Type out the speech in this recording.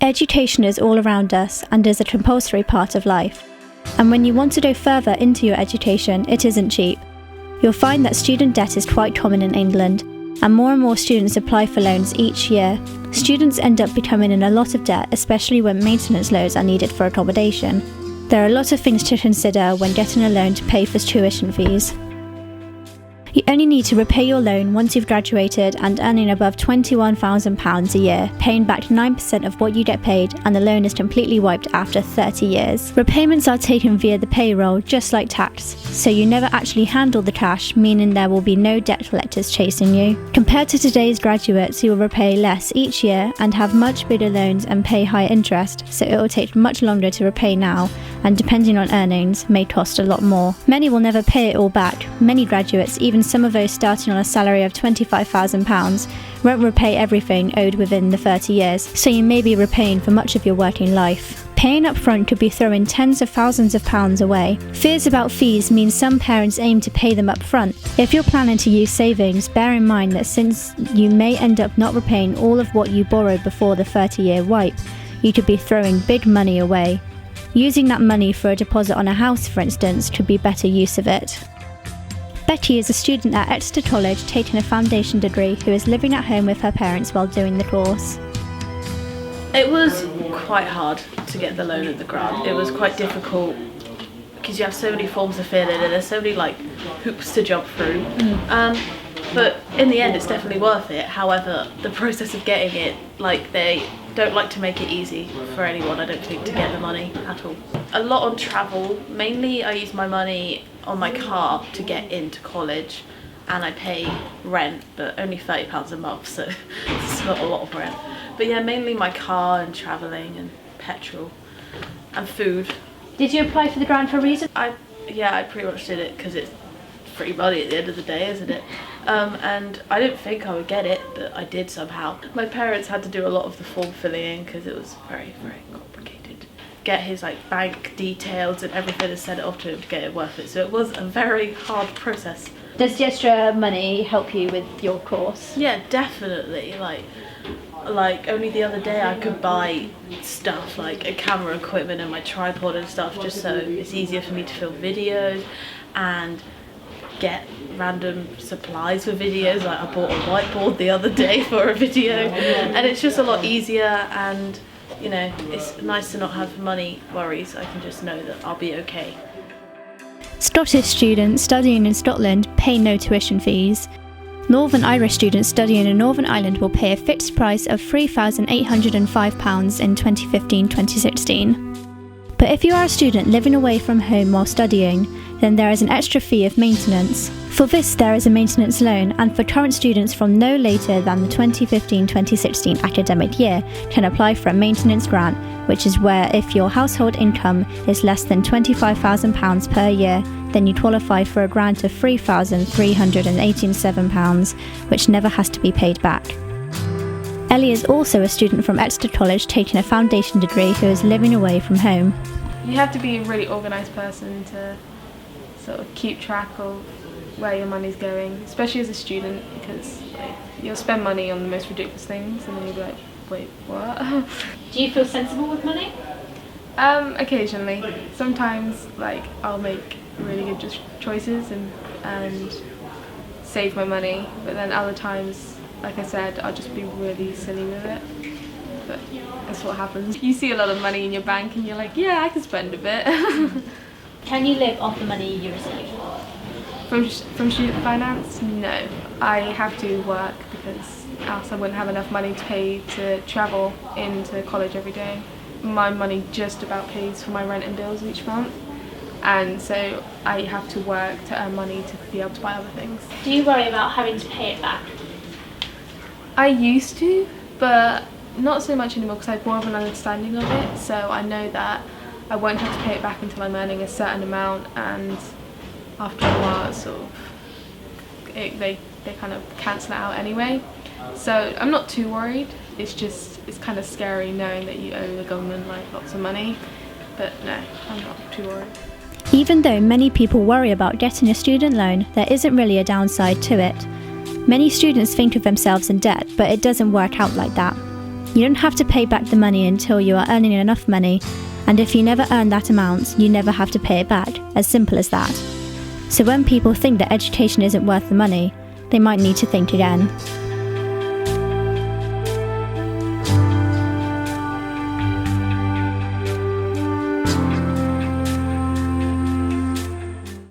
Education is all around us and is a compulsory part of life. And when you want to go further into your education, it isn't cheap. You'll find that student debt is quite common in England, and more students apply for loans each year. Students end up becoming in a lot of debt, especially when maintenance loans are needed for accommodation. There are a lot of things to consider when getting a loan to pay for tuition fees. You only need to repay your loan once you've graduated and earning above £21,000 a year, paying back 9% of what you get paid, and the loan is completely wiped after 30 years. Repayments are taken via the payroll, just like tax, so you never actually handle the cash, meaning there will be no debt collectors chasing you. Compared to today's graduates, you will repay less each year and have much bigger loans and pay higher interest, so it will take much longer to repay now, and depending on earnings, may cost a lot more. Many will never pay it all back. Many graduates, even some of those starting on a salary of £25,000, won't repay everything owed within the 30 years, so you may be repaying for much of your working life. Paying up front could be throwing tens of thousands of pounds away. Fears about fees mean some parents aim to pay them up front. If you're planning to use savings, bear in mind that since you may end up not repaying all of what you borrowed before the 30-year wipe, you could be throwing big money away. Using that money for a deposit on a house, for instance, could be better use of it. Betty is a student at Exeter College taking a foundation degree who is living at home with her parents while doing the course. It was quite hard to get the loan and the grant. It was quite difficult because you have so many forms to fill in and there's so many hoops to jump through. But in the end it's definitely worth it. However, the process of getting it, they don't like to make it easy for anyone, I don't think, to get the money at all. A lot on travel. Mainly I use my money on my car to get into college, and I pay rent, but only £30 a month, so it's not a lot of rent. But yeah, mainly my car and travelling and petrol and food. Did you apply for the grant for a reason? I pretty much did it because it's free money at the end of the day, isn't it? And I didn't think I would get it, but I did somehow. My parents had to do a lot of the form filling in because it was very, very complicated. Get his bank details and everything and send it off to him to get it worth it. So it was a very hard process. Does the extra money help you with your course? Yeah, definitely. Only the other day I could buy stuff like a camera equipment and my tripod and stuff just so it's easier for me to film videos and get random supplies for videos. I bought a whiteboard the other day for a video, and it's just a lot easier, and it's nice to not have money worries. I can just know that I'll be okay. Scottish students studying in Scotland pay no tuition fees. Northern Irish students studying in Northern Ireland will pay a fixed price of £3,805 in 2015-2016. But if you are a student living away from home while studying, then there is an extra fee of maintenance. For this, there is a maintenance loan, and for current students from no later than the 2015-2016 academic year can apply for a maintenance grant, which is where if your household income is less than £25,000 per year, then you qualify for a grant of £3,387, which never has to be paid back. Ellie is also a student from Exeter College taking a foundation degree who is living away from home. You have to be a really organised person to sort of keep track of where your money's going, especially as a student, because you'll spend money on the most ridiculous things and then you'll be like, wait, what? Do you feel sensible with money? Occasionally. Sometimes I'll make really good choices and save my money, but then other times, like I said, I'll just be really silly with it. But that's what happens. You see a lot of money in your bank and you're like, yeah, I can spend a bit. Can you live off the money you receive? From student finance? No. I have to work because else I wouldn't have enough money to pay to travel into college every day. My money just about pays for my rent and bills each month, and so I have to work to earn money to be able to buy other things. Do you worry about having to pay it back? I used to, but not so much anymore because I have more of an understanding of it, so I know that I won't have to pay it back until I'm earning a certain amount, and after a while they kind of cancel it out anyway. So I'm not too worried. It's kind of scary knowing that you owe the government lots of money, but no, I'm not too worried. Even though many people worry about getting a student loan, there isn't really a downside to it. Many students think of themselves in debt, but it doesn't work out like that. You don't have to pay back the money until you are earning enough money, and if you never earn that amount, you never have to pay it back, as simple as that. So when people think that education isn't worth the money, they might need to think again.